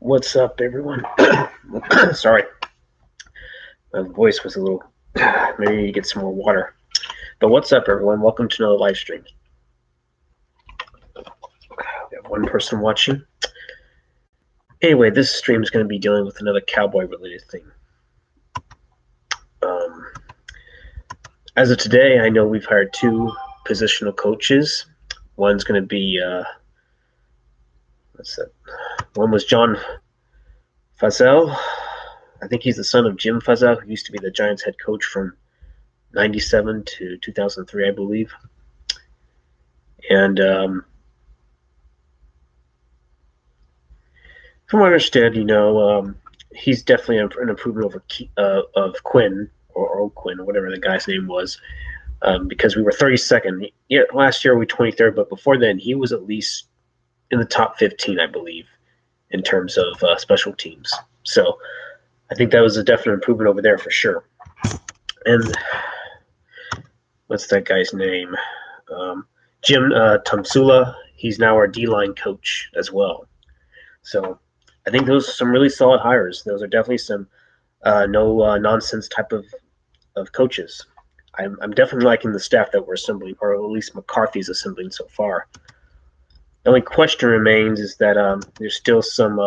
What's up, everyone? Sorry, my voice was a little. Maybe you get some more water. But what's up, everyone? Welcome to another live stream. We have one person watching. Anyway, this stream is going to be dealing with another cowboy-related thing. As of today, I know we've hired two positional coaches. One's going to be what's that? One was John Fazell. I think he's the son of Jim Fazell, who used to be the Giants head coach from 97 to 2003, I believe. And from what I understand, he's definitely an improvement of Quinn or Quinn or whatever the guy's name was, because we were 32nd. Yeah, last year we 23rd, but before then he was at least in the top 15, I believe, in terms of special teams. So I think that was a definite improvement over there for sure. And what's that guy's name? Jim Tomsula. He's now our D-line coach as well. So I think those are some really solid hires. Those are definitely some no nonsense type of coaches. I'm definitely liking the staff that we're assembling, or at least McCarthy's assembling so far. The only question remains is that there's still some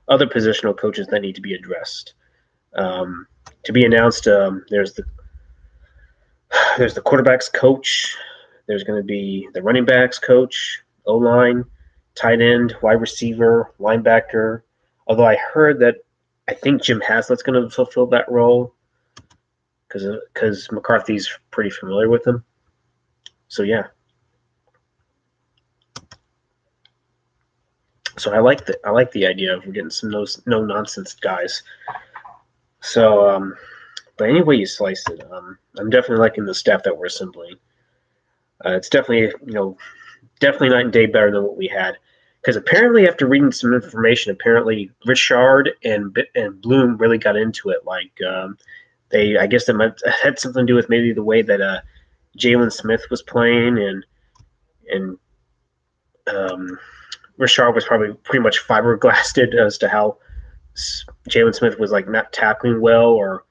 other positional coaches that need to be addressed. To be announced, there's the quarterbacks coach. There's going to be the running backs coach, O-line, tight end, wide receiver, linebacker. Although I heard that I think Jim Haslett's going to fulfill that role because McCarthy's pretty familiar with him. So yeah. So I like the idea of getting some no nonsense guys. So but any way you slice it, I'm definitely liking the staff that we're assembling. It's definitely definitely night and day better than what we had. Because apparently, after reading some information, apparently Richard and Bloom really got into it. Like I guess that might had something to do with maybe the way that Jalen Smith was playing, and Richard was probably pretty much fiberglassed as to how Jalen Smith was like not tackling well, or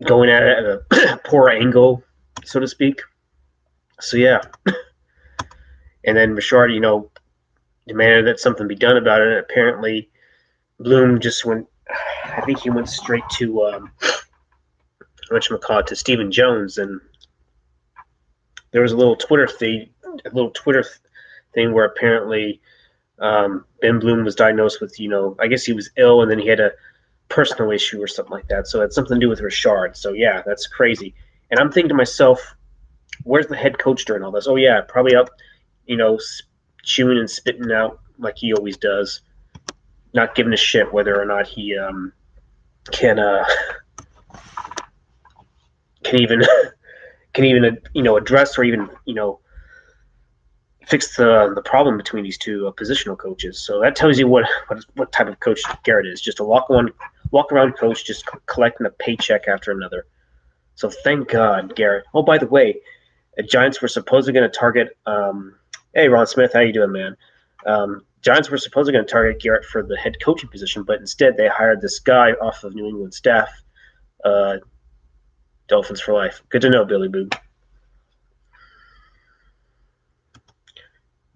going at it at a poor angle, so to speak. So yeah. And then Richard, demanded that something be done about it. And apparently, Bloom just went. I think he went straight to to Stephen Jones, and there was a little Twitter thing where apparently Ben Bloom was diagnosed with, I guess he was ill, and then he had a personal issue or something like that. So it had something to do with Richard. So yeah, that's crazy. And I'm thinking to myself, where's the head coach during all this? Oh yeah, probably up, chewing and spitting out like he always does, not giving a shit whether or not he can even address or even fix the problem between these two positional coaches. So that tells you what type of coach Garrett is. Just a walk around coach, just collecting a paycheck after another. So thank God, Garrett. Oh, by the way, the Giants were supposedly going to target. Hey, Ron Smith, how you doing, man? Giants were supposedly going to target Garrett for the head coaching position, but instead they hired this guy off of New England staff, Dolphins for life. Good to know, Billy Boo.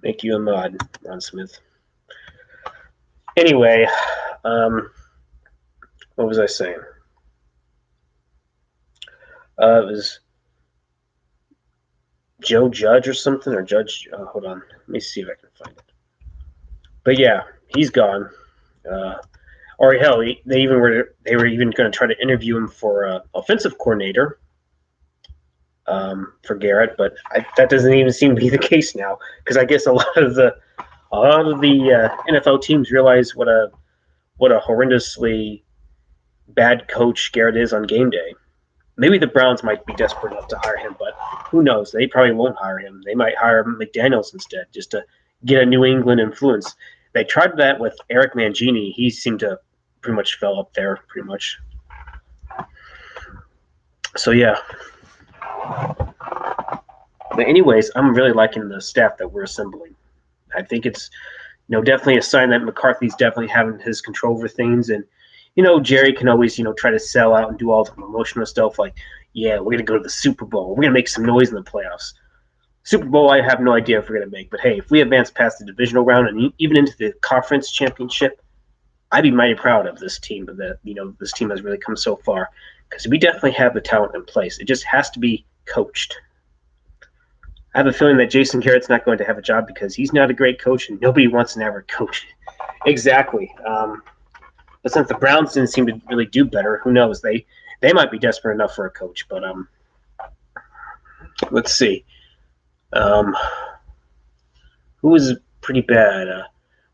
Make you a mod, Ron Smith. Anyway, what was I saying? It was Joe Judge or something, or Judge. Hold on, let me see if I can find it. But yeah, he's gone. Or hell, they were even going to try to interview him for offensive coordinator for Garrett, but that doesn't even seem to be the case now, because I guess a lot of the NFL teams realize what a horrendously bad coach Garrett is on game day. Maybe the Browns might be desperate enough to hire him, but who knows? They probably won't hire him. They might hire McDaniels instead, just to get a New England influence. They tried that with Eric Mangini. He seemed to pretty much fell up there, pretty much. So, yeah. But anyways, I'm really liking the staff that we're assembling. I think it's definitely a sign that McCarthy's definitely having his control over things. And, Jerry can always, try to sell out and do all the emotional stuff like, yeah, we're going to go to the Super Bowl. We're going to make some noise in the playoffs. Super Bowl, I have no idea if we're going to make. But, hey, if we advance past the divisional round and even into the conference championship, I'd be mighty proud of this team. But that, this team has really come so far because we definitely have the talent in place. It just has to be coached. I have a feeling that Jason Garrett's not going to have a job because he's not a great coach and nobody wants an average coach. Exactly. But since the Browns didn't seem to really do better, who knows? They might be desperate enough for a coach. But let's see. Who was pretty bad?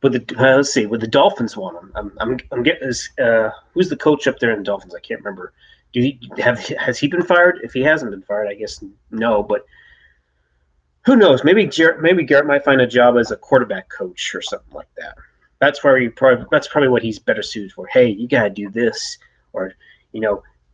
Let's see. Would the Dolphins want him? I'm getting this. Who's the coach up there in the Dolphins? I can't remember. Has he been fired? If he hasn't been fired, I guess no. But who knows? Maybe Garrett might find a job as a quarterback coach or something like that. That's probably what he's better suited for. Hey, you gotta do this, or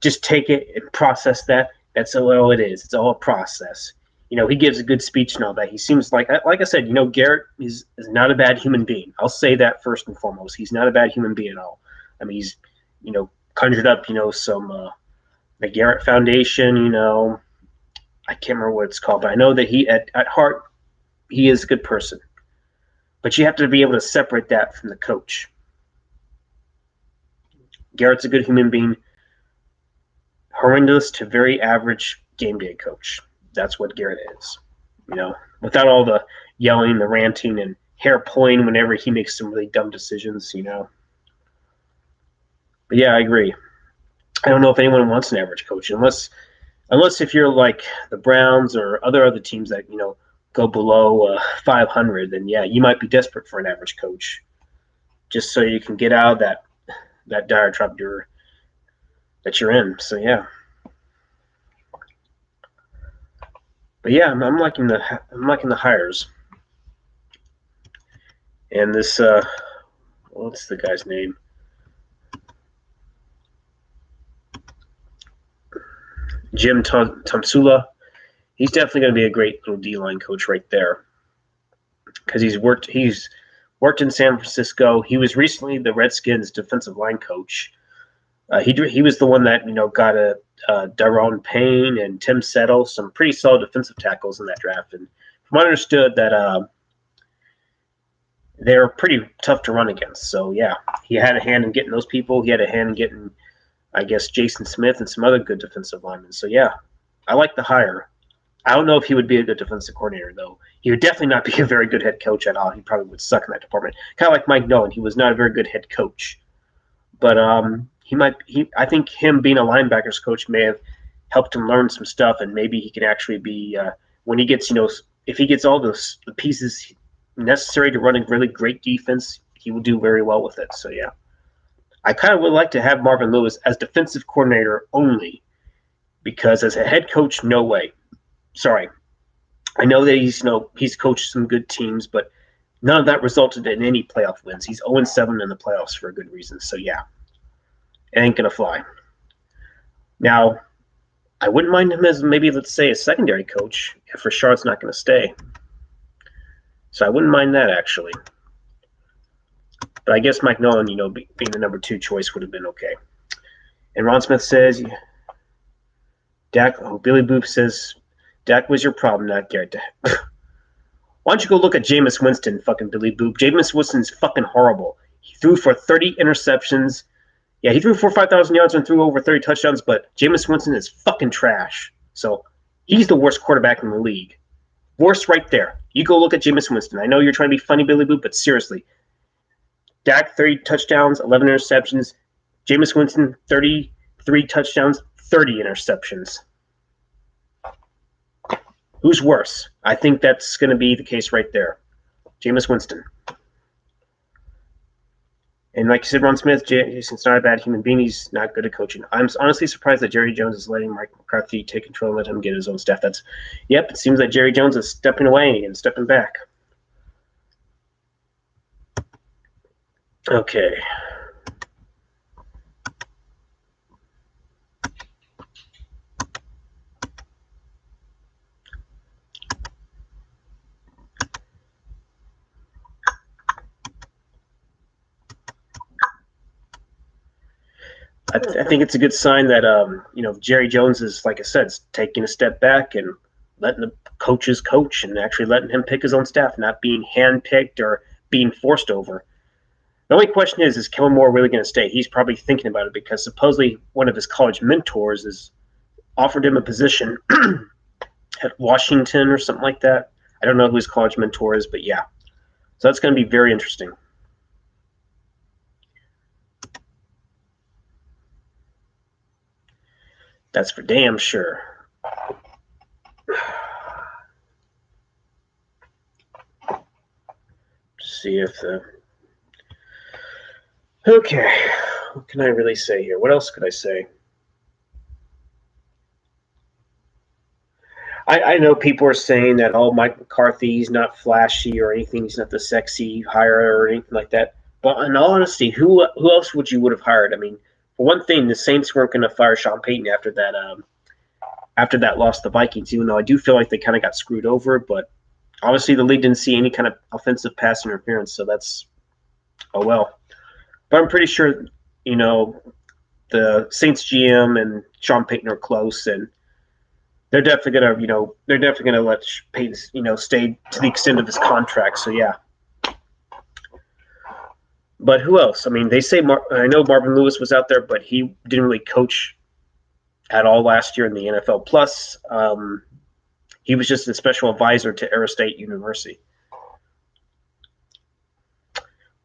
just take it and process that. That's all it is. It's all a process. He gives a good speech and all that. He seems like I said, Garrett is not a bad human being. I'll say that first and foremost. He's not a bad human being at all. I mean, he's conjured up some the Garrett Foundation. I can't remember what it's called, but I know that he at heart he is a good person. But you have to be able to separate that from the coach. Garrett's a good human being, horrendous to very average game day coach. That's what Garrett is. Without all the yelling, the ranting, and hair pulling whenever he makes some really dumb decisions. But yeah, I agree. I don't know if anyone wants an average coach unless if you're like the Browns or other teams that go below 500, then yeah, you might be desperate for an average coach, just so you can get out of that dire trap that you're in. So yeah, but yeah, I'm liking the hires, and this what's the guy's name? Jim Tomsula. He's definitely going to be a great little D-line coach right there because he's worked in San Francisco. He was recently the Redskins defensive line coach. He was the one that got a Daron Payne and Tim Settle, some pretty solid defensive tackles in that draft. And from what I understood, that they're pretty tough to run against. So yeah, he had a hand in getting those people. He had a hand in getting, I guess, Jason Smith and some other good defensive linemen. So yeah, I like the hire. I don't know if he would be a good defensive coordinator, though. He would definitely not be a very good head coach at all. He probably would suck in that department. Kind of like Mike Nolan. He was not a very good head coach. But I think him being a linebackers coach may have helped him learn some stuff, and maybe he can actually be, when he gets, if he gets all the pieces necessary to run a really great defense, he will do very well with it. So, yeah. I kind of would like to have Marvin Lewis as defensive coordinator only, because as a head coach, no way. Sorry. I know that he's coached some good teams, but none of that resulted in any playoff wins. He's 0-7 in the playoffs for a good reason. So, yeah, it ain't going to fly. Now, I wouldn't mind him as maybe, let's say, a secondary coach if Rashard's not going to stay. So I wouldn't mind that, actually. But I guess Mike Nolan, being the number 2 choice would have been okay. And Ron Smith says, Billy Boop says, Dak was your problem, not Garrett. Why don't you go look at Jameis Winston, fucking Billy Boop? Jameis Winston's fucking horrible. He threw for 30 interceptions. Yeah, he threw for 5,000 yards and threw over 30 touchdowns, but Jameis Winston is fucking trash. So he's the worst quarterback in the league. Worst right there. You go look at Jameis Winston. I know you're trying to be funny, Billy Boop, but seriously. Dak, 30 touchdowns, 11 interceptions. Jameis Winston, 33 touchdowns, 30 interceptions. Who's worse? I think that's going to be the case right there. Jameis Winston. And like you said, Ron Smith, Jason's not a bad human being. He's not good at coaching. I'm honestly surprised that Jerry Jones is letting Mike McCarthy take control and let him get his own staff. It seems like Jerry Jones is stepping away and stepping back. Okay. I think it's a good sign that Jerry Jones is, like I said, taking a step back and letting the coaches coach and actually letting him pick his own staff, not being handpicked or being forced over. The only question is Kellen Moore really going to stay? He's probably thinking about it because supposedly one of his college mentors has offered him a position at Washington or something like that. I don't know who his college mentor is, but yeah. So that's going to be very interesting. That's for damn sure. See if the... Okay. What can I really say here? What else could I say? I know people are saying that, Mike McCarthy's not flashy or anything. He's not the sexy hire or anything like that. But in all honesty, who else would have hired? I mean, for one thing, the Saints weren't going to fire Sean Payton after that loss to the Vikings, even though I do feel like they kind of got screwed over. But obviously, the league didn't see any kind of offensive pass interference, so that's, oh well. But I'm pretty sure, the Saints GM and Sean Payton are close, and they're definitely gonna let Payton, stay to the extent of his contract. So yeah. But who else? I mean, they say I know Marvin Lewis was out there, but he didn't really coach at all last year in the NFL. Plus, he was just a special advisor to Arizona State University.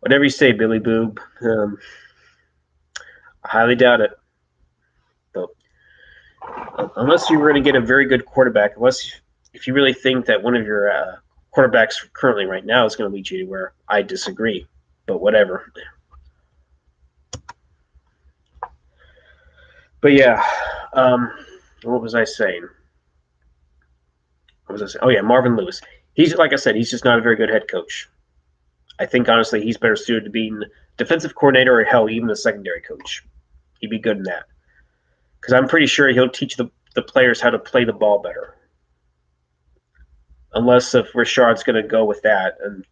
Whatever you say, Billy Boob. I highly doubt it. But unless you were going to get a very good quarterback, if you really think that one of your quarterbacks currently right now is going to lead you anywhere, I disagree. But whatever. But yeah, what was I saying? Oh yeah, Marvin Lewis. He's, like I said, he's just not a very good head coach. I think honestly he's better suited to being defensive coordinator or hell, even a secondary coach. He'd be good in that. Because I'm pretty sure he'll teach the players how to play the ball better. Unless if Richard's going to go with that. And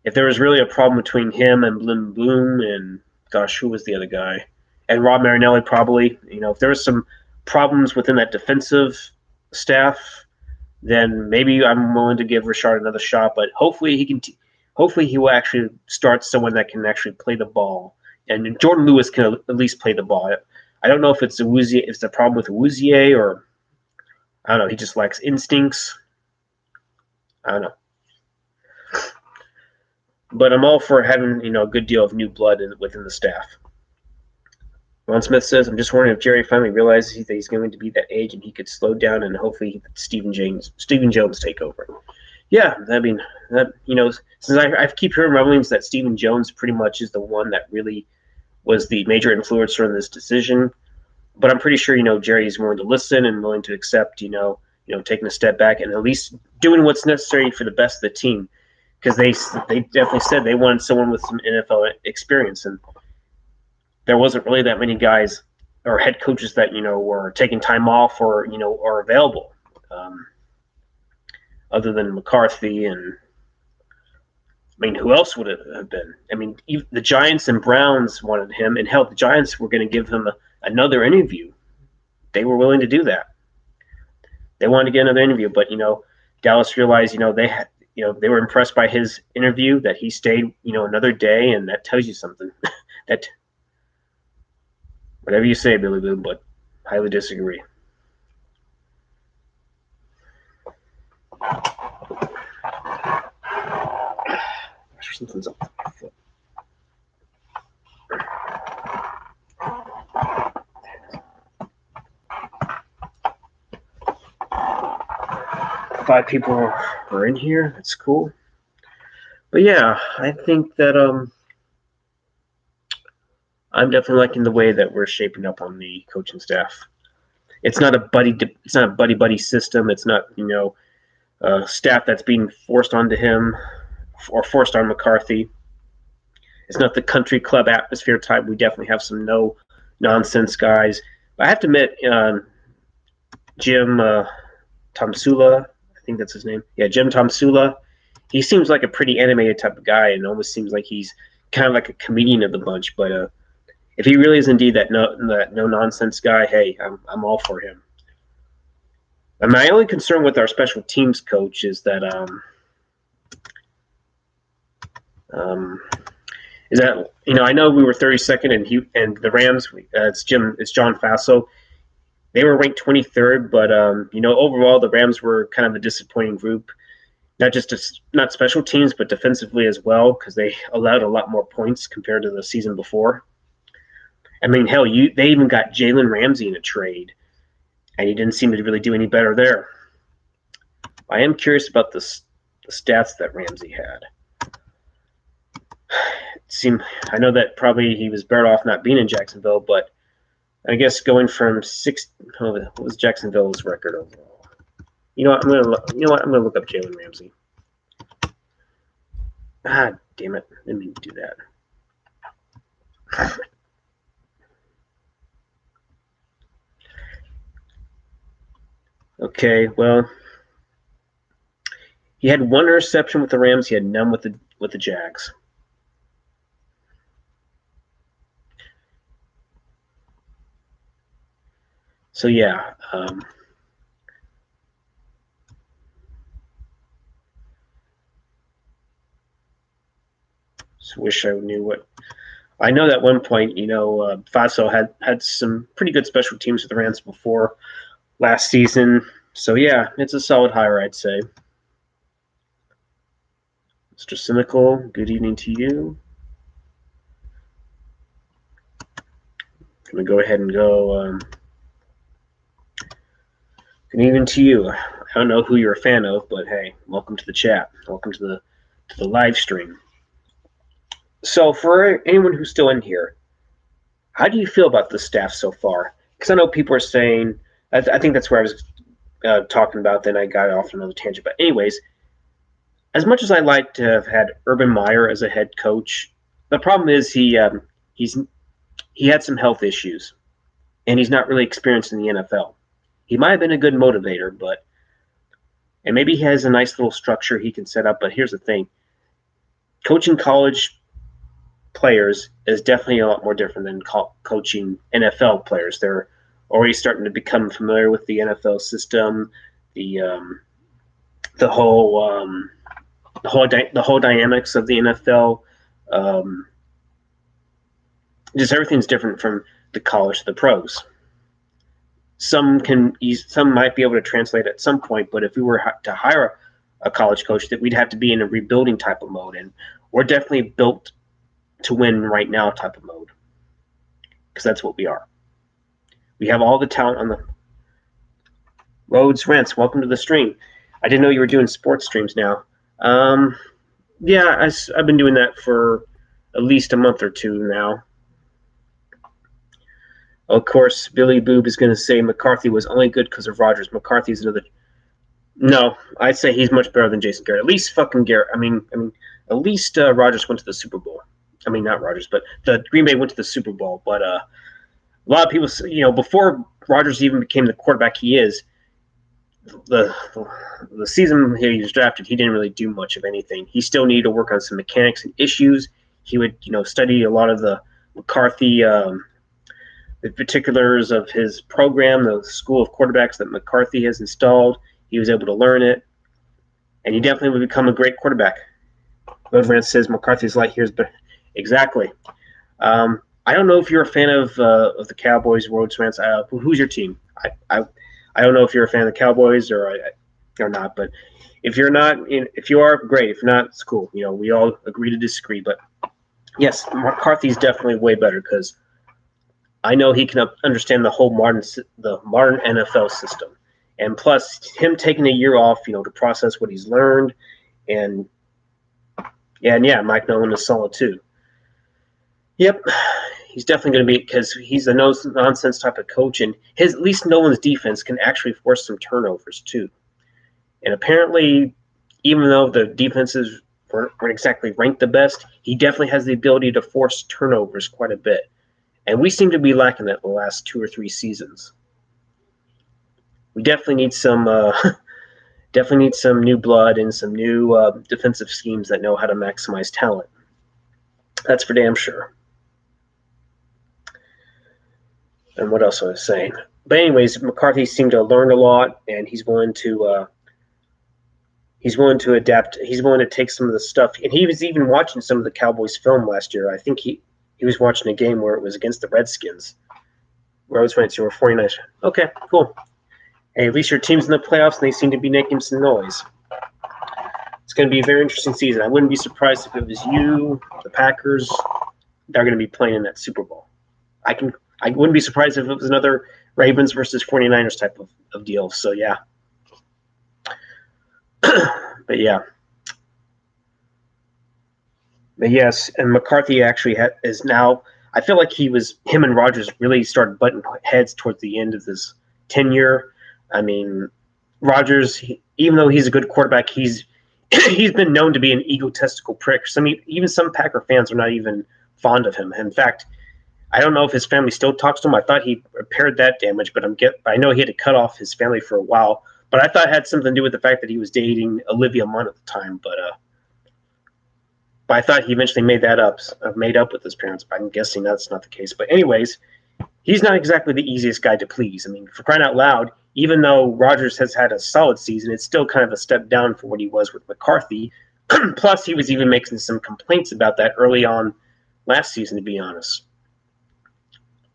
if there was really a problem between him and Blim Boom and, gosh, who was the other guy? And Rob Marinelli probably. If there was some problems within that defensive staff, then maybe I'm willing to give Richard another shot. But hopefully he can hopefully he will actually start someone that can actually play the ball. And Jordan Lewis can at least play the ball. I don't know if it's a problem with Awuzie, or I don't know, he just lacks instincts. I don't know. But I'm all for having, a good deal of new blood within the staff. Ron Smith says, I'm just wondering if Jerry finally realizes that he's going to be that age and he could slow down and hopefully Stephen Jones take over. Yeah, since I keep hearing rumblings that Stephen Jones pretty much is the one that really was the major influencer in this decision. But I'm pretty sure, Jerry's willing to listen and willing to accept, taking a step back and at least doing what's necessary for the best of the team. Because they definitely said they wanted someone with some NFL experience. And there wasn't really that many guys or head coaches that, were taking time off or, are available. Other than McCarthy and, who else would it have been? Even the Giants and Browns wanted him, and hell, the Giants were going to give him another interview. They were willing to do that. They wanted to get another interview, but Dallas realized, they were impressed by his interview, that he stayed, another day, and that tells you something. That whatever you say, Billy Boo, but highly disagree. Something's up with my foot. Five people are in here. That's cool. But yeah, I think that I'm definitely liking the way that we're shaping up on the coaching staff. It's not a buddy system. It's not staff that's being forced onto him or forced on McCarthy. It's not the country club atmosphere type. We definitely have some no nonsense guys. But I have to admit, Jim Tomsula, I think that's his name. Yeah, Jim Tomsula. He seems like a pretty animated type of guy, and almost seems like he's kind of like a comedian of the bunch. But if he really is indeed that no nonsense guy, hey, I'm all for him. And my only concern with our special teams coach is that um, I know we were 32nd and the Rams it's John Faso. They were ranked 23rd, but overall the Rams were kind of a disappointing group. Not special teams, but defensively as well, because they allowed a lot more points compared to the season before. I mean, hell, they even got Jalen Ramsey in a trade, and he didn't seem to really do any better there. I am curious about the stats that Ramsey had. I know that probably he was better off not being in Jacksonville, but I guess going from what was Jacksonville's record overall? I'm gonna look up Jalen Ramsey. Ah, damn it! I didn't mean to do that. Okay, well, he had one interception with the Rams. He had none with the Jags. So yeah, just wish I knew what. I know that at one point, Faso had some pretty good special teams with the Rams before last season. So yeah, it's a solid hire, I'd say. Mr. Cynical, good evening to you. Gonna go ahead and go. Good evening to you. I don't know who you're a fan of, but hey, welcome to the chat. Welcome to the live stream. So for anyone who's still in here, how do you feel about the staff so far? Because I know people are saying, I think that's where I was talking about. Then I got off on another tangent. But anyways, as much as I like to have had Urban Meyer as a head coach, the problem is he had some health issues, and he's not really experienced in the NFL. He might have been a good motivator, and maybe he has a nice little structure he can set up. But here's the thing: coaching college players is definitely a lot more different than coaching NFL players. They're already starting to become familiar with the NFL system, the whole dynamics of the NFL. Just everything's different from the college to the pros. Some might be able to translate at some point, but if we were to hire a college coach, that we'd have to be in a rebuilding type of mode, and we're definitely built to win right now type of mode, because that's what we are. We have all the talent on the Rhodes Rents. Welcome to the stream. I didn't know you were doing sports streams now. Yeah, I've been doing that for at least a month or two now. Of course, Billy Boob is going to say McCarthy was only good because of Rodgers. McCarthy's another. No, I'd say he's much better than Jason Garrett. At least fucking Garrett. I mean, at least Rodgers went to the Super Bowl. I mean, not Rodgers, but the Green Bay went to the Super Bowl. But a lot of people, before Rodgers even became the quarterback he is, the season he was drafted, he didn't really do much of anything. He still needed to work on some mechanics and issues. He would, study a lot of the McCarthy. The particulars of his program, the school of quarterbacks that McCarthy has installed. He was able to learn it, and he definitely would become a great quarterback. Road says McCarthy's light here is better. Exactly. I don't know if you're a fan of the Cowboys, Road Rants. Who's your team? I don't know if you're a fan of the Cowboys or not, but if you're not, if you are, great. If not, it's cool. We all agree to disagree, but yes, McCarthy's definitely way better because I know he can understand the whole modern NFL system, and plus him taking a year off, to process what he's learned, and Mike Nolan is solid too. Yep, he's definitely going to be, because he's a no-nonsense type of coach, and at least Nolan's defense can actually force some turnovers too. And apparently, even though the defenses weren't exactly ranked the best, he definitely has the ability to force turnovers quite a bit. And we seem to be lacking that the last 2 or 3 seasons. We definitely need some new blood and some new defensive schemes that know how to maximize talent. That's for damn sure. And what else was I saying? But anyways, McCarthy seemed to learn a lot, and he's willing to adapt. He's willing to take some of the stuff. And he was even watching some of the Cowboys film last year. I think he was watching a game where it was against the Redskins. Where I was fans were 49ers. Okay, cool. Hey, at least your team's in the playoffs, and they seem to be making some noise. It's going to be a very interesting season. I wouldn't be surprised if it was you, the Packers, that are going to be playing in that Super Bowl. I wouldn't be surprised if it was another Ravens versus 49ers type of deal. So, yeah. But yes, and McCarthy actually is now – I feel like him and Rodgers really started butting heads towards the end of this tenure. I mean, Rodgers, even though he's a good quarterback, he's been known to be an egotistical prick. Even some Packer fans are not even fond of him. In fact, I don't know if his family still talks to him. I thought he repaired that damage, but I know he had to cut off his family for a while. But I thought it had something to do with the fact that he was dating Olivia Munn at the time. But I thought he eventually made up with his parents. But I'm guessing that's not the case. But anyways, he's not exactly the easiest guy to please. I mean, for crying out loud, even though Rodgers has had a solid season, it's still kind of a step down from what he was with McCarthy. Plus, he was even making some complaints about that early on last season, to be honest.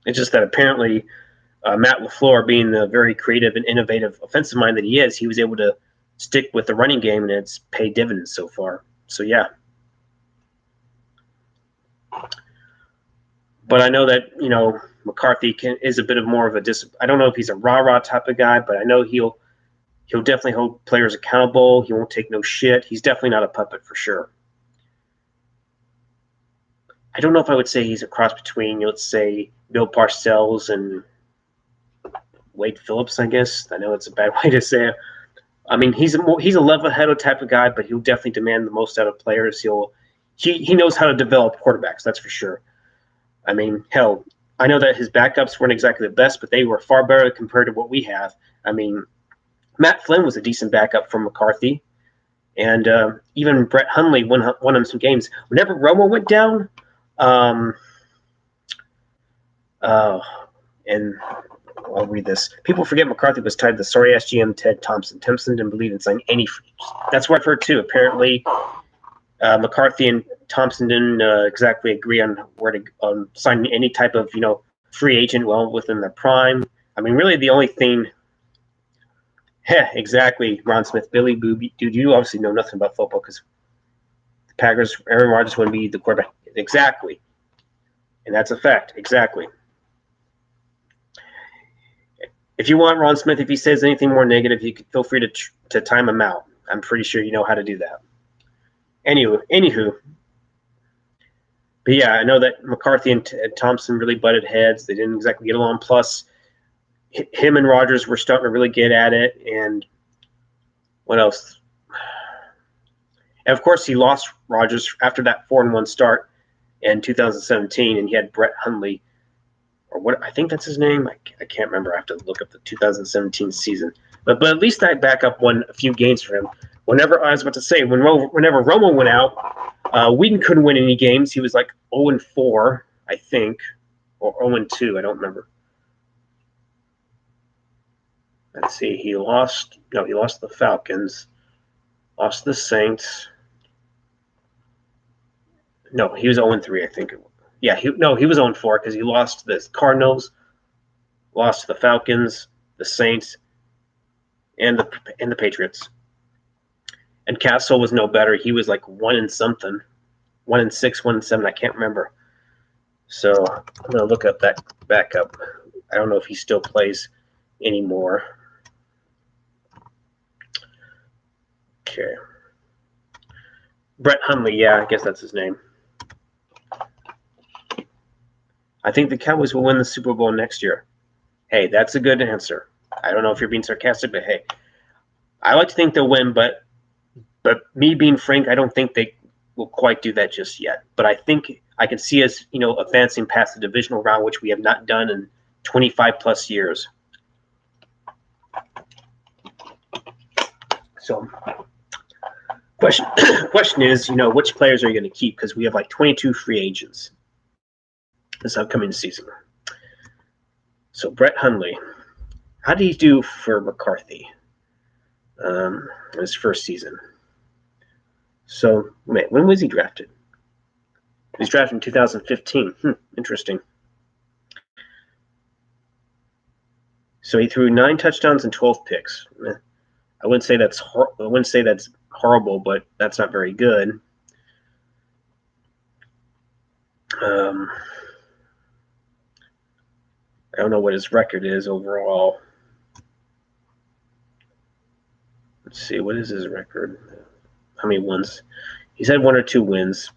It's just that apparently Matt LaFleur, being the very creative and innovative offensive mind that he is, he was able to stick with the running game, and it's paid dividends so far. So, yeah. But I know that, McCarthy is a bit of more of a I don't know if he's a rah-rah type of guy, but I know he'll definitely hold players accountable. He won't take no shit. He's definitely not a puppet for sure. I don't know if I would say he's a cross between, let's say, Bill Parcells and Wade Phillips, I guess. I know it's a bad way to say it. I mean, he's a level-headed type of guy, but he'll definitely demand the most out of players. He knows how to develop quarterbacks, that's for sure. I mean, hell, I know that his backups weren't exactly the best, but they were far better compared to what we have. I mean, Matt Flynn was a decent backup for McCarthy, and even Brett Hundley won him some games. Whenever Romo went down, and I'll read this. People forget McCarthy was tied to the sorry-ass GM Ted Thompson. Thompson didn't believe in signing any free agents. That's what I've heard, too. Apparently, McCarthy and Thompson didn't exactly agree on signing any type of, free agent well within their prime. I mean, really the only thing – exactly, Ron Smith, Billy Booby. Dude, you obviously know nothing about football because the Packers, Aaron Rodgers wouldn't be the quarterback. Exactly. And that's a fact. Exactly. If you want Ron Smith, if he says anything more negative, you can feel free to time him out. I'm pretty sure you know how to do that. Anywho. But yeah, I know that McCarthy and Thompson really butted heads. They didn't exactly get along. Plus, him and Rodgers were starting to really get at it. And what else? And of course, he lost Rodgers after that 4-1 start in 2017, and he had Brett Hundley, or what I think that's his name. I can't remember. I have to look up the 2017 season. But at least that backup won a few games for him. Whenever Romo went out, Whedon couldn't win any games. He was like 0-4, I think, or 0-2. I don't remember. Let's see. He lost the Falcons, lost the Saints. No, he was 0-3, I think. Yeah, he was 0-4 because he lost to the Cardinals, lost to the Falcons, the Saints, and the Patriots. And Castle was no better. He was like 1-something, 1-6, 1-7. I can't remember. So I'm gonna look up that backup. I don't know if he still plays anymore. Okay. Brett Hundley, yeah, I guess that's his name. I think the Cowboys will win the Super Bowl next year. Hey, that's a good answer. I don't know if you're being sarcastic, but hey, I like to think they'll win, but me being frank, I don't think they will quite do that just yet. But I think I can see us, advancing past the divisional round, which we have not done in 25 plus years. So, question is, which players are you going to keep? Because we have like 22 free agents this upcoming season. So Brett Hundley, how did he do for McCarthy in his first season? So, when was he drafted? He was drafted in 2015. Interesting. So he threw 9 touchdowns and 12 picks. I wouldn't say that's horrible, but that's not very good. I don't know what his record is overall. Let's see, what is his record? How many wins? He's had 1 or 2 wins.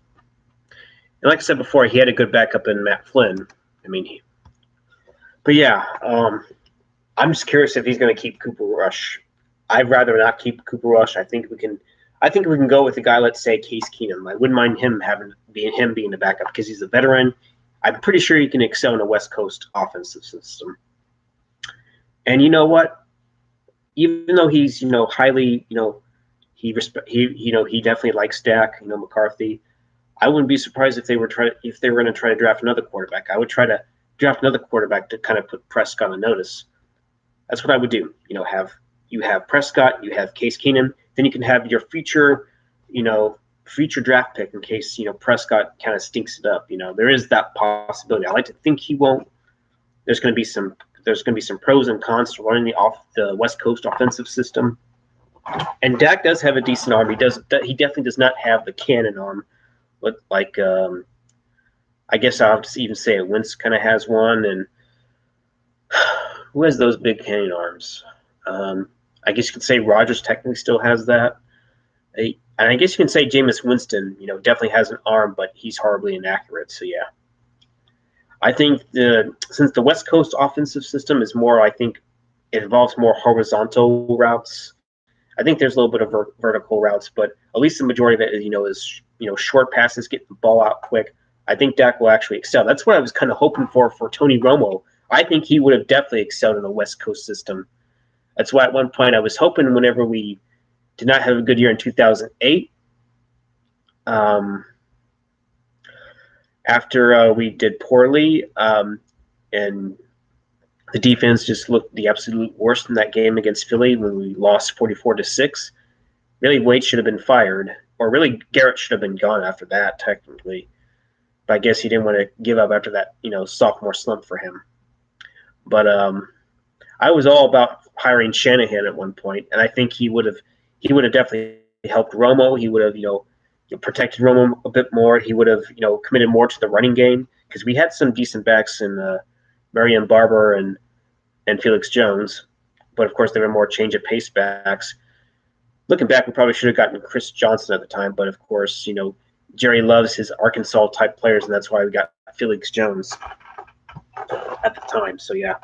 And like I said before, he had a good backup in Matt Flynn. But yeah, I'm just curious if he's going to keep Cooper Rush. I'd rather not keep Cooper Rush. I think we can go with a guy, let's say Case Keenum. I wouldn't mind him being the backup because he's a veteran. I'm pretty sure he can excel in a West Coast offensive system. And you know what? Even though he's highly he definitely likes Dak, McCarthy. I wouldn't be surprised if they were going to try to draft another quarterback. I would try to draft another quarterback to kind of put Prescott on notice. That's what I would do. You have Prescott, you have Case Keenum, then you can have your future draft pick in case Prescott kind of stinks it up. There is that possibility. I like to think he won't. There's going to be some pros and cons to running the West Coast offensive system. And Dak does have a decent arm. He definitely does not have the cannon arm, but I guess I'll just even say Wentz kind of has one. And who has those big cannon arms? I guess you could say Rodgers technically still has that. And I guess you can say Jameis Winston, definitely has an arm, but he's horribly inaccurate. So yeah, I think since the West Coast offensive system is more, I think it involves more horizontal routes. I think there's a little bit of vertical routes, but at least the majority of it is short passes, get the ball out quick. I think Dak will actually excel. That's what I was kind of hoping for Tony Romo. I think he would have definitely excelled in the West Coast system. That's why at one point I was hoping whenever we did not have a good year in 2008, after we did poorly and the defense just looked the absolute worst in that game against Philly when we lost 44-6. Really, Wade should have been fired, or really Garrett should have been gone after that, technically. But I guess he didn't want to give up after that, sophomore slump for him. But I was all about hiring Shanahan at one point, and I think he would have definitely helped Romo. He would have, protected Romo a bit more. He would have, committed more to the running game because we had some decent backs in Marion Barber and Felix Jones, but of course they were more change of pace backs. Looking back, we probably should have gotten Chris Johnson at the time, but of course, Jerry loves his Arkansas type players, and that's why we got Felix Jones at the time. So yeah.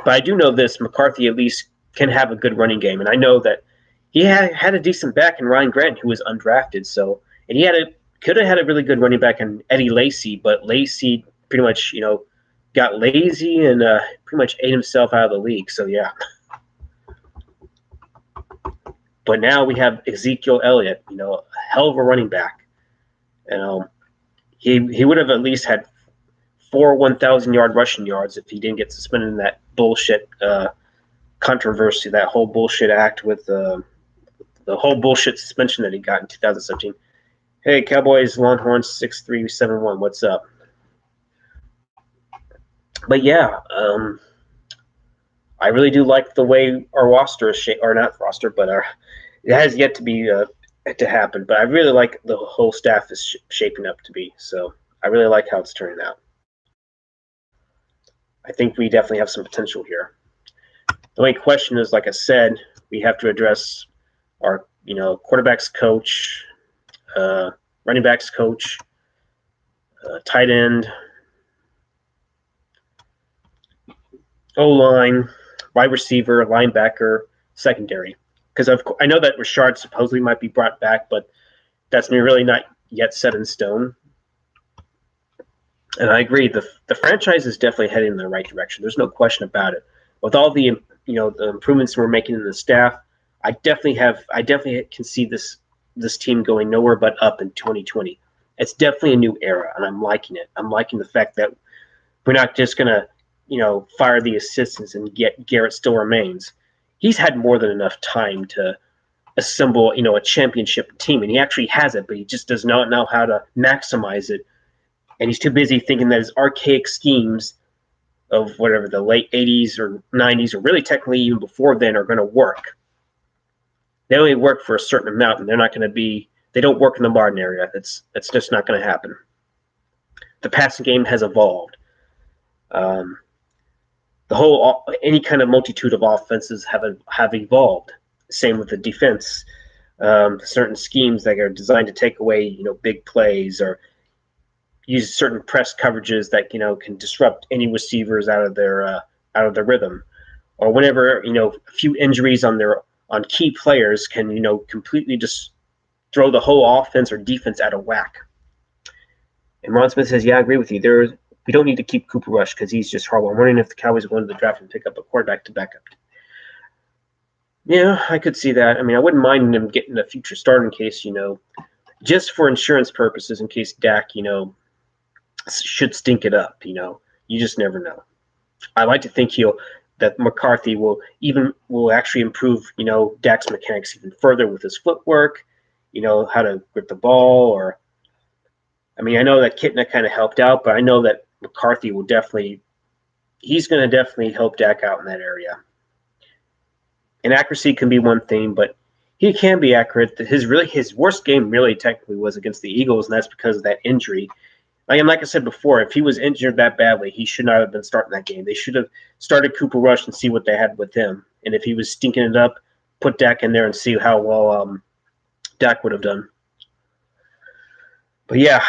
But I do know this: McCarthy at least can have a good running game, and I know that he had a decent back in Ryan Grant, who was undrafted. So, and he could have had a really good running back in Eddie Lacy, but Lacy pretty much got lazy and pretty much ate himself out of the league. So yeah. But now we have Ezekiel Elliott, a hell of a running back, and he would have at least had 4 1,000-yard rushing yards if he didn't get suspended in that bullshit controversy, that whole bullshit act with the whole bullshit suspension that he got in 2017. Hey, Cowboys, Longhorns 6371, what's up? But yeah, I really do like the way our roster is shaped, or not roster, but it has yet to be to happen. But I really like the whole staff is shaping up to be. So I really like how it's turning out. I think we definitely have some potential here. The only question is, like I said, we have to address our quarterbacks coach, running backs coach, tight end, O-line, wide receiver, linebacker, secondary. Because I know that Rashard supposedly might be brought back, but that's really not yet set in stone. And I agree, the franchise is definitely heading in the right direction. There's no question about it. With all the the improvements we're making in the staff, I definitely can see this team going nowhere but up in 2020. It's definitely a new era, and I'm liking it. I'm liking the fact that We're not just going to, fire the assistants and get Garrett still remains. He's had more than enough time to assemble, a championship team, and he actually has it, but he just does not know how to maximize it. And he's too busy thinking that his archaic schemes of whatever the late 80s or 90s, or really technically even before then, are going to work. They only work for a certain amount, and they're not going to be. They don't work in the modern era. That's just not going to happen. The passing game has evolved. Any kind of multitude of offenses have evolved. Same with the defense. Certain schemes that are designed to take away, big plays, or use certain press coverages that can disrupt any receivers out of their rhythm, or whenever a few injuries on key players can completely just throw the whole offense or defense out of whack. And Ron Smith says, "Yeah, I agree with you. We don't need to keep Cooper Rush because he's just horrible. I'm wondering if the Cowboys are going to the draft and pick up a quarterback to back up." Yeah, I could see that. I mean, I wouldn't mind him getting a future start in case, just for insurance purposes, in case Dak, should stink it up. You just never know. I like to think that McCarthy will actually improve, Dak's mechanics even further with his footwork, how to grip the ball, or I know that Kitna kind of helped out, but I know that McCarthy will he's going to definitely help Dak out in that area. And accuracy can be one thing, but he can be accurate. His worst game really technically was against the Eagles, and that's because of that injury. Like I said before, if he was injured that badly, he should not have been starting that game. They should have started Cooper Rush and see what they had with him. And if he was stinking it up, put Dak in there and see how well Dak would have done. But yeah,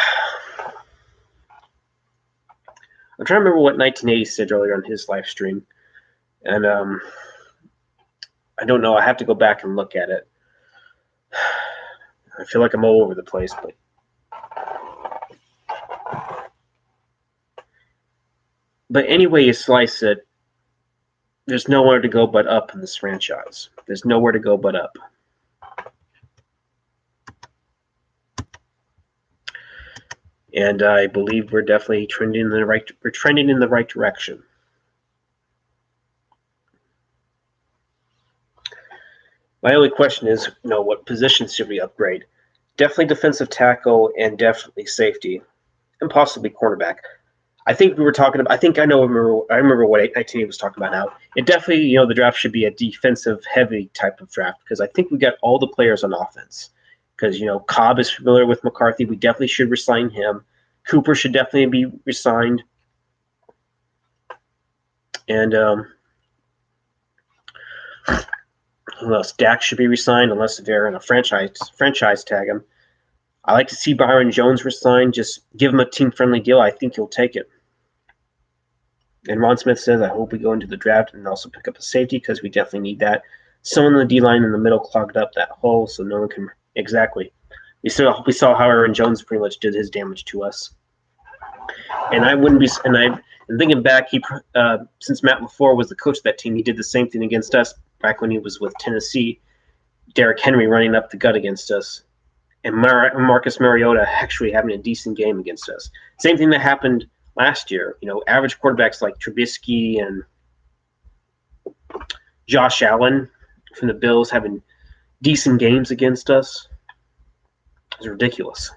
I'm trying to remember what 1980 said earlier on his live stream. And I don't know. I have to go back and look at it. I feel like I'm all over the place, but anyway you slice it, there's nowhere to go but up in this franchise. There's nowhere to go but up. And I believe we're definitely trending in the right direction. My only question is, what positions should we upgrade? Definitely defensive tackle and definitely safety, and possibly cornerback. I think we were talking about. I remember what 1980 was talking about now. It definitely, the draft should be a defensive heavy type of draft because I think we got all the players on offense. Because Cobb is familiar with McCarthy, we definitely should resign him. Cooper should definitely be resigned, and who else? Dak should be resigned unless they're in a franchise tag him. I like to see Byron Jones resign. Just give him a team-friendly deal. I think he'll take it. And Ron Smith says, I hope we go into the draft and also pick up a safety because we definitely need that. Someone in the D-line in the middle clogged up that hole so no one can – exactly. We saw how Aaron Jones pretty much did his damage to us. And I wouldn't be – and thinking back, since Matt LaFleur was the coach of that team, he did the same thing against us back when he was with Tennessee. Derrick Henry running up the gut against us. And Marcus Mariota actually having a decent game against us. Same thing that happened last year. Average quarterbacks like Trubisky and Josh Allen from the Bills having decent games against us. It's ridiculous.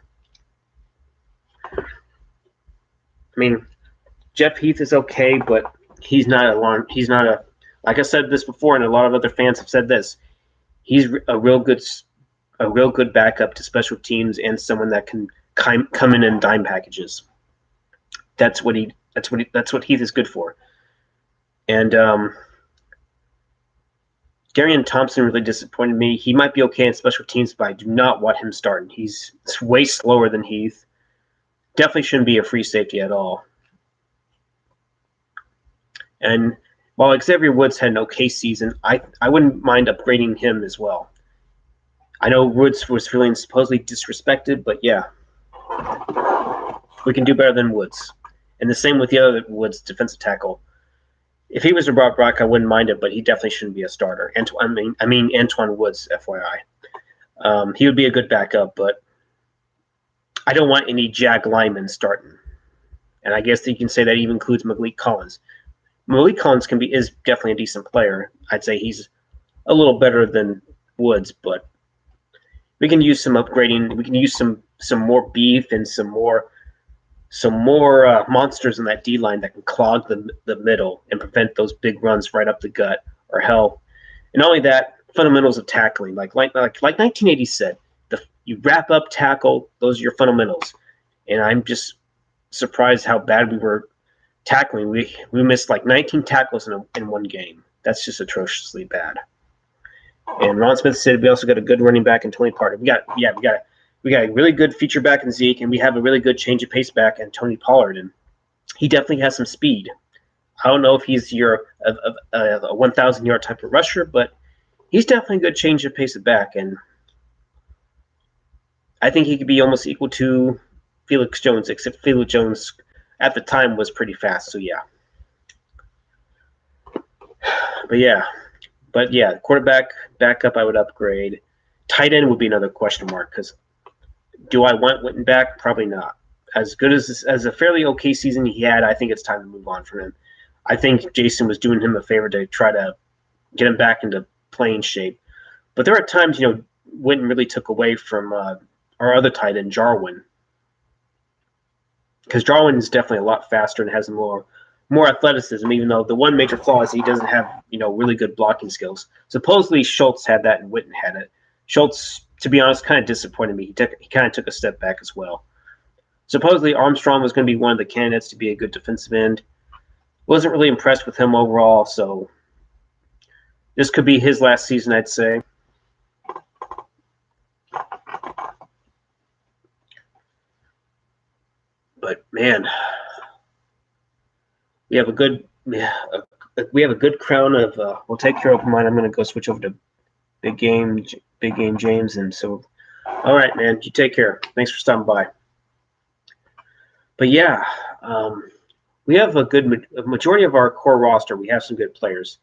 Jeff Heath is okay, but he's not a like I said this before, and a lot of other fans have said this. He's a real good backup to special teams and someone that can come in dime packages. That's what Heath is good for. And Darian Thompson really disappointed me. He might be okay in special teams, but I do not want him starting. He's way slower than Heath. Definitely shouldn't be a free safety at all. And while Xavier Woods had an okay season, I wouldn't mind upgrading him as well. I know Woods was feeling supposedly disrespected, but yeah, we can do better than Woods. And the same with the other Woods defensive tackle. If he was a Brock, I wouldn't mind it, but he definitely shouldn't be a starter. Antoine Woods, FYI. He would be a good backup, but I don't want any Jag Lyman starting and I guess you can say that even includes Malik Collins. Malik Collins is definitely a decent player. I'd say he's a little better than Woods, but we can use some upgrading. We can use some more beef and some more monsters in that D line that can clog the middle and prevent those big runs right up the gut or hell. And not only that, fundamentals of tackling, like 1980 said, you wrap up, tackle. Those are your fundamentals. And I'm just surprised how bad we were tackling. We missed like 19 tackles in one game. That's just atrociously bad. And Ron Smith said we also got a good running back in Tony Pollard. We got a really good feature back in Zeke, and we have a really good change of pace back in Tony Pollard, and he definitely has some speed. I don't know if he's a 1,000-yard type of rusher, but he's definitely a good change of pace back, and I think he could be almost equal to Felix Jones, except Felix Jones at the time was pretty fast, so yeah. But yeah, quarterback, backup I would upgrade. Tight end would be another question mark, because do I want Witten back? Probably not. As good as a fairly okay season he had, I think it's time to move on from him. I think Jason was doing him a favor to try to get him back into playing shape. But there are times, Witten really took away from our other tight end, Jarwin. Because Jarwin is definitely a lot faster and has more athleticism, even though the one major flaw is he doesn't have, really good blocking skills. Supposedly Schultz had that and Witten had it. Schultz, to be honest, kind of disappointed me. He kind of took a step back as well. Supposedly Armstrong was going to be one of the candidates to be a good defensive end. Wasn't really impressed with him overall, so this could be his last season, I'd say. But man, we have a good crown of. We'll take care of mine. I'm going to go switch over to Big Game James, and so. All right, man. You take care. Thanks for stopping by. But yeah, we have a majority of our core roster. We have some good players.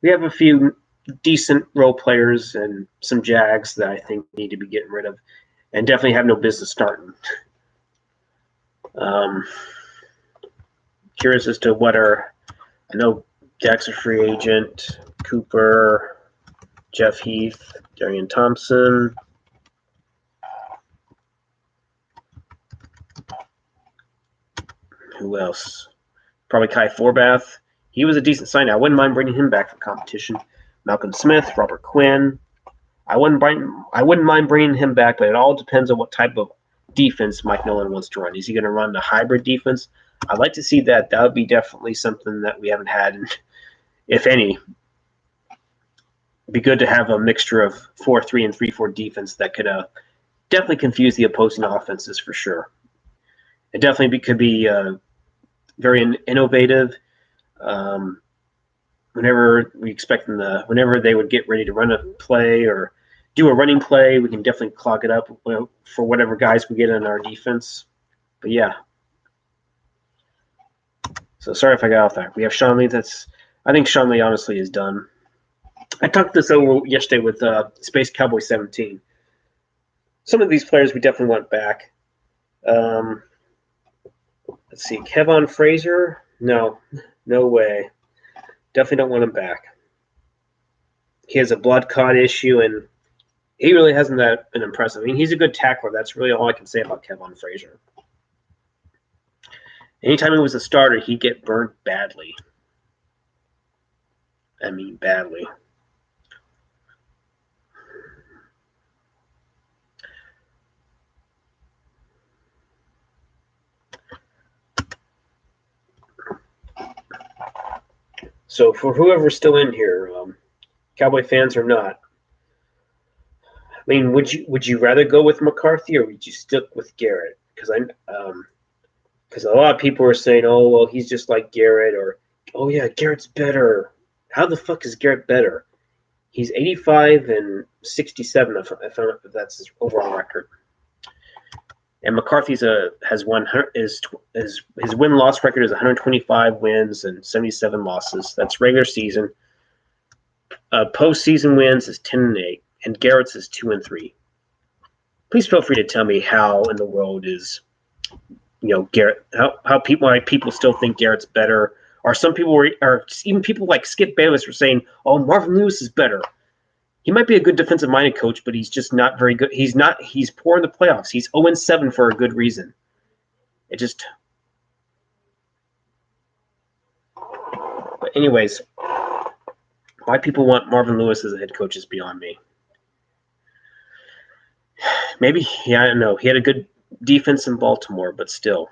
We have a few decent role players and some Jags that I think need to be getting rid of, and definitely have no business starting. Curious as to I know Jack's a free agent, Cooper, Jeff Heath, Darian Thompson. Who else? Probably Kai Forbath. He was a decent sign. I wouldn't mind bringing him back for competition. Malcolm Smith, Robert Quinn. I wouldn't mind bringing him back, but it all depends on what type of defense Mike Nolan wants to run. Is he going to run the hybrid defense? I'd like to see that. That would be definitely something that we haven't had, if any. It'd be good to have a mixture of 4-3 and 3-4 defense that could definitely confuse the opposing offenses for sure. It definitely could be very innovative. Whenever they would get ready to run a play or do a running play, we can definitely clog it up for whatever guys we get in our defense. But yeah. So sorry if I got off there. We have Sean Lee. I think Sean Lee honestly is done. I talked this over yesterday with Space Cowboy 17. Some of these players we definitely want back. Let's see. Kevon Frazier? No way. Definitely don't want him back. He has a blood clot issue, and he really hasn't been impressive. I mean, he's a good tackler. That's really all I can say about Kevon Frazier. Anytime he was a starter, he'd get burned badly. I mean, badly. So for whoever's still in here, Cowboy fans or not, I mean, would you rather go with McCarthy or would you stick with Garrett? Because a lot of people are saying, oh well, he's just like Garrett, or oh yeah, Garrett's better. How the fuck is Garrett better? He's 85 and 67. If that's his overall record. And McCarthy's his win-loss record is 125 wins and 77 losses. That's regular season. Postseason wins is 10-8, and Garrett's is 2-3. Please feel free to tell me how in the world is Garrett, how people still think Garrett's better, or some people or even people like Skip Bayless were saying, "Oh, Marvin Lewis is better." He might be a good defensive minded coach, but he's just not very good. He's poor in the playoffs. He's 0-7 for a good reason. But anyways, why people want Marvin Lewis as a head coach is beyond me. Maybe, I don't know. He had a good defense in Baltimore, but still.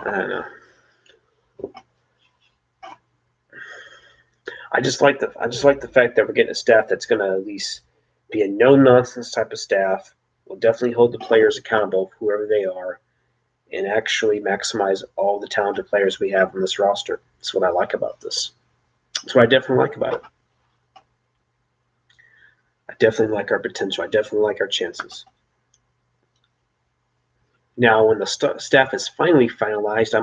I don't know. I just like the fact that we're getting a staff that's going to at least be a no nonsense type of staff. Will definitely hold the players accountable, whoever they are, and actually maximize all the talented players we have on this roster. That's what I like about this. That's what I definitely like about it. I definitely like our potential. I definitely like our chances. Now, when the staff is finally finalized, I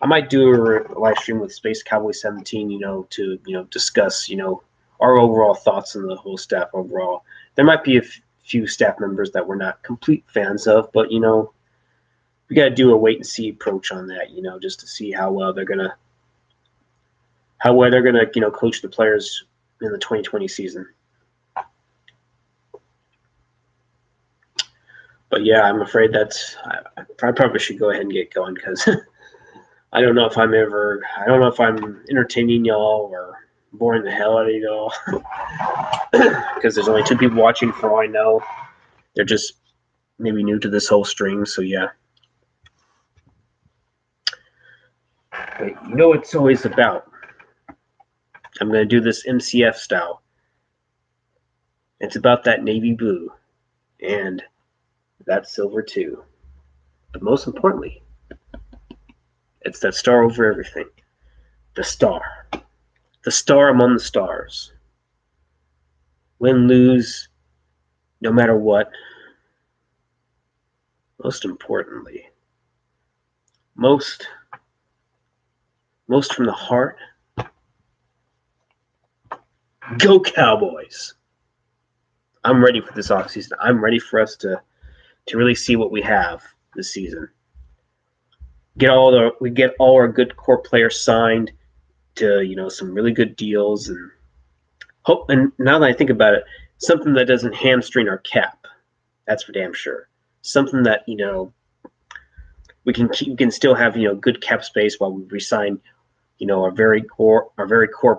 might do a live stream with Space Cowboy 17, to discuss, our overall thoughts on the whole staff overall. There might be a few staff members that we're not complete fans of, but we got to do a wait and see approach on that, just to see how well they're gonna coach the players in the 2020 season. But yeah, I'm afraid I probably should go ahead and get going because I don't know if I'm entertaining y'all or boring the hell out of y'all because there's only 2 people watching for all I know. They're just maybe new to this whole stream, so yeah. But it's always about. I'm going to do this MCF style. It's about that navy blue and that silver too. But most importantly, it's that star over everything. The star. The star among the stars. Win, lose, no matter what. Most importantly, most from the heart. Go Cowboys! I'm ready for this offseason. I'm ready for us to really see what we have this season. We get all our good core players signed to some really good deals and hope. And now that I think about it, something that doesn't hamstring our cap. That's for damn sure. Something that we can still have good cap space while we resign our very core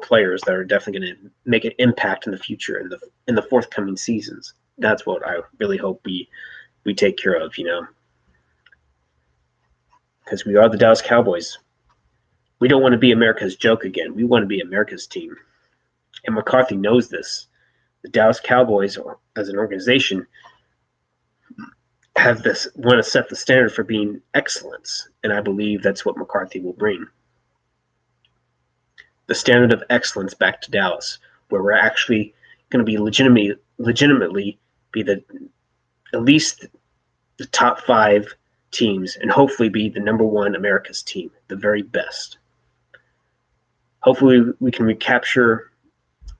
players that are definitely going to make an impact in the future in the forthcoming seasons. That's what I really hope we take care of, because we are the Dallas Cowboys. We don't want to be America's joke again. We want to be America's team. And McCarthy knows this. The Dallas Cowboys, as an organization, want to set the standard for being excellence, and I believe that's what McCarthy will bring. The standard of excellence back to Dallas, where we're actually going to be legitimately be at least the top 5 teams, and hopefully be the number 1 America's team, the very best. Hopefully we can recapture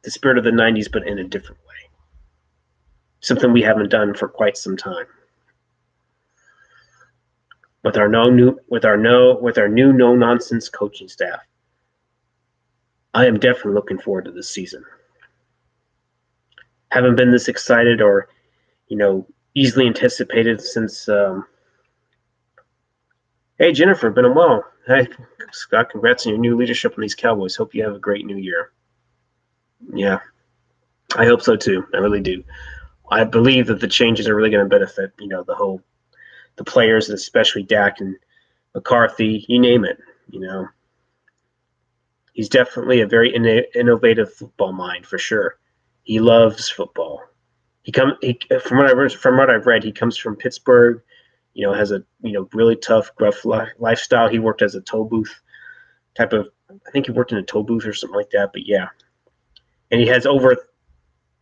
the spirit of the 90s, but in a different way. Something we haven't done for quite some time. With our new no nonsense coaching staff, I am definitely looking forward to this season. Haven't been this excited or easily anticipated since. Hey Jennifer, been a while. Hey Scott, congrats on your new leadership on these Cowboys. Hope you have a great new year. Yeah, I hope so too. I really do. I believe that the changes are really going to benefit the players, and especially Dak and McCarthy. You name it. He's definitely a very innovative football mind for sure. He loves football. From what I've read, he comes from Pittsburgh. Has a really tough, gruff lifestyle. He worked as a toll booth type of. I think he worked in a toll booth or something like that. But yeah, and he has over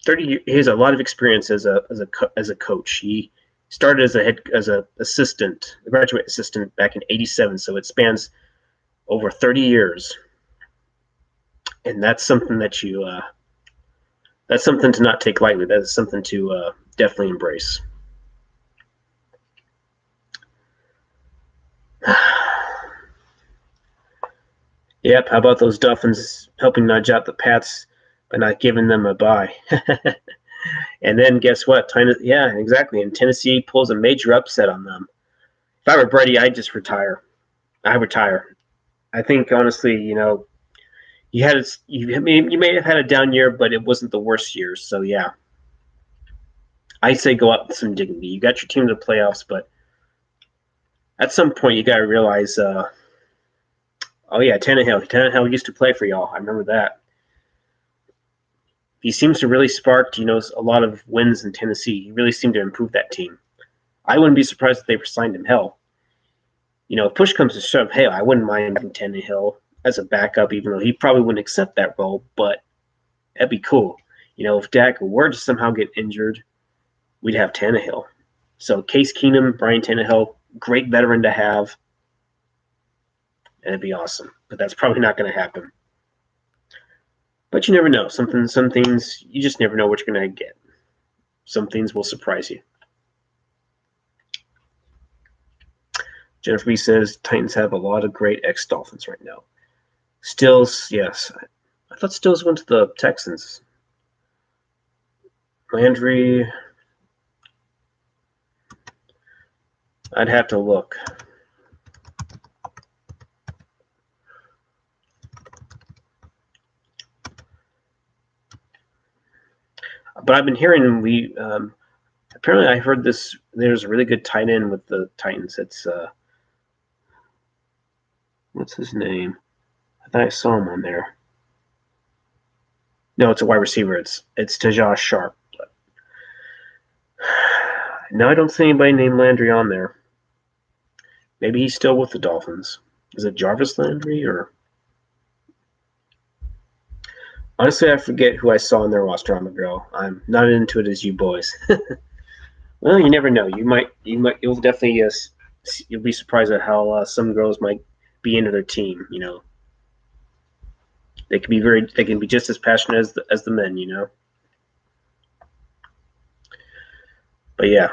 30. He has a lot of experience as a coach. He started as a assistant, a graduate assistant back in '87. So it spans over 30 years, and that's something that's something to not take lightly. That is something to definitely embrace. Yep. How about those Dolphins helping nudge out the Pats by not giving them a bye? And then guess what? Yeah, exactly. And Tennessee pulls a major upset on them. If I were Brady, I'd just retire. I retire. I think honestly, you may have had a down year, but it wasn't the worst year. So yeah, I say go out with some dignity. You got your team to the playoffs, but at some point you got to realize, oh yeah, Tannehill used to play for y'all. I remember that. He seems to really spark, a lot of wins in Tennessee. He really seemed to improve that team. I wouldn't be surprised if they signed him. Hell, if push comes to shove, hey, I wouldn't mind having Tannehill as a backup, even though he probably wouldn't accept that role, but that'd be cool. If Dak were to somehow get injured, we'd have Tannehill. So Case Keenum, Brian Tannehill, great veteran to have. And it'd be awesome. But that's probably not going to happen. But you never know. Some things, you just never know what you're going to get. Some things will surprise you. Jennifer B says Titans have a lot of great ex-Dolphins right now. Stills, yes. I thought Stills went to the Texans. Landry, I'd have to look. But I've been hearing apparently I heard this. There's a really good tight end with the Titans. It's what's his name? I thought I saw him on there. No, it's a wide receiver. It's Tajah Sharp. But no, I don't see anybody named Landry on there. Maybe he's still with the Dolphins. Is it Jarvis Landry or? Honestly, I forget who I saw on their roster on the go. I'm not into it as you boys. Well, you never know. You'll definitely you'll be surprised at how some girls might be into their team. They can be just as passionate as the men. But yeah.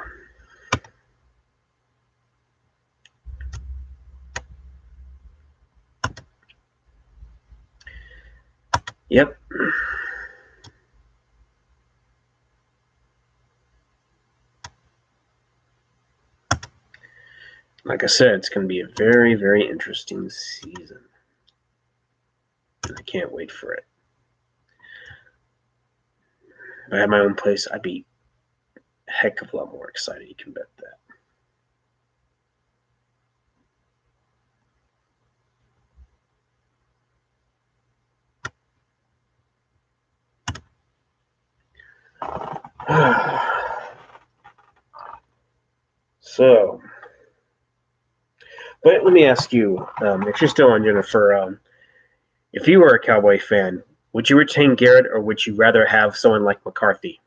Yep. Like I said, it's going to be a very, very interesting season. I can't wait for it. If I had my own place, I'd be a heck of a lot more excited. You can bet that. So, but let me ask you, if you're still on, Jennifer, if you were a Cowboy fan, would you retain Garrett or would you rather have someone like McCarthy?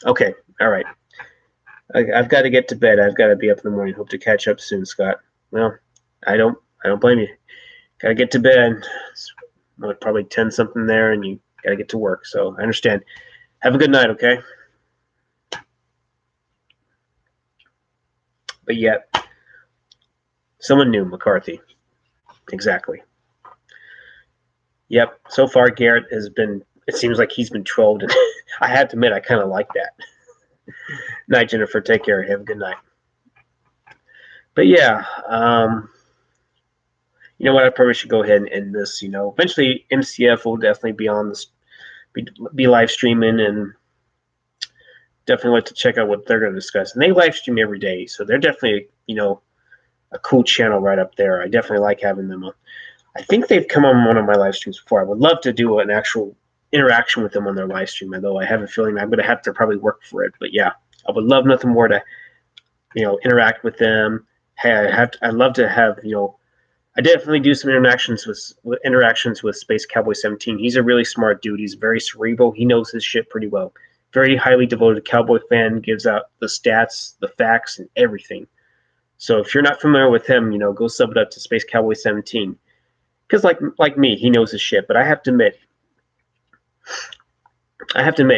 Okay, all right. I've got to get to bed. I've got to be up in the morning. Hope to catch up soon, Scott. Well, I don't blame you. Got to get to bed. It's probably 10 something there, and you got to get to work. So I understand. Have a good night, okay? But yet, someone new, McCarthy. Exactly. Yep. So far, Garrett has been. It seems like he's been trolled, and I have to admit, I kind of like that. Night, Jennifer. Take care. Have a good night. But yeah, you know what? I probably should go ahead and end this. Eventually MCF will definitely be on this, be live streaming, and definitely like to check out what they're going to discuss. And they live stream every day, so they're definitely a cool channel right up there. I definitely like having them on. I think they've come on one of my live streams before. I would love to do an actual interaction with them on their live stream, although I have a feeling I'm going to have to probably work for it. But yeah, I would love nothing more to interact with them. Hey, I'd love to have I definitely do some interactions with Space Cowboy 17. He's a really smart dude. He's very cerebral. He knows his shit pretty well. very highly devoted Cowboy fan, gives out the stats, the facts, and everything. So if you're not familiar with him, go sub it up to Space Cowboy 17. Because like me, he knows his shit. But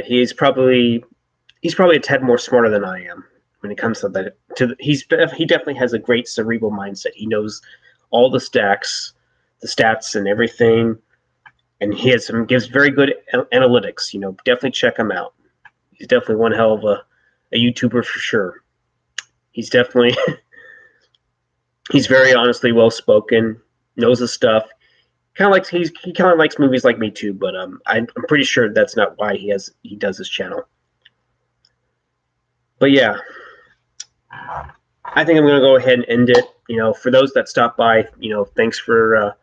he's probably a tad more smarter than I am when it comes to that. He definitely has a great cerebral mindset. He knows all the stats, and everything, and gives very good analytics. Definitely check him out. He's definitely one hell of a YouTuber for sure. He's definitely he's very honestly well spoken, knows his stuff. He kind of likes movies like me too, but I'm pretty sure that's not why he does his channel. But yeah, I think I'm gonna go ahead and end it. For those that stopped by, thanks for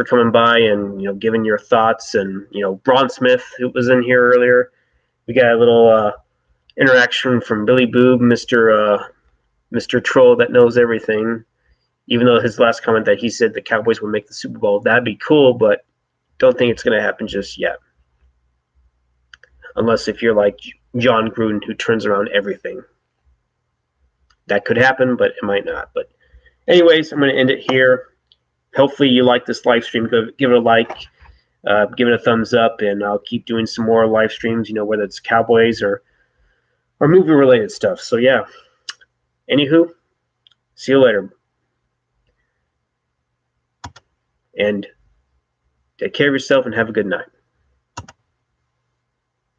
coming by and giving your thoughts. And Braun Smith, who was in here earlier, we got a little interaction from Billy Boob, Mr. Troll that knows everything. Even though his last comment that he said the Cowboys would make the Super Bowl, that'd be cool, but don't think it's going to happen just yet. Unless if you're like John Gruden, who turns around everything. That could happen, but it might not. But anyways, I'm going to end it here. Hopefully you like this live stream. Give it a like. Give it a thumbs up, and I'll keep doing some more live streams, whether it's Cowboys or movie-related stuff. So, yeah. Anywho, see you later. And take care of yourself and have a good night.